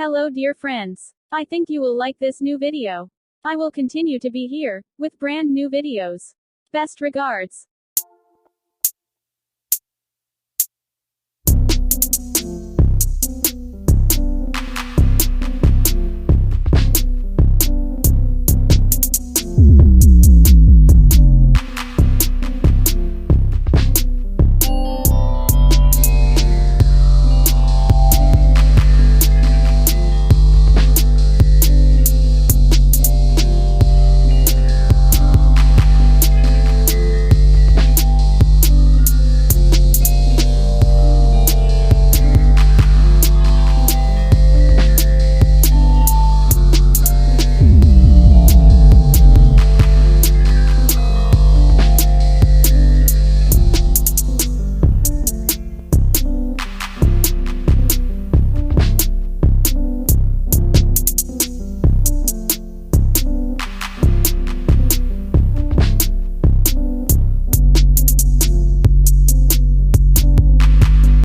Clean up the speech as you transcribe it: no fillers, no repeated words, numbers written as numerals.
Hello dear friends. I think you will like this new video. I will continue to be here, with brand new videos. Best regards.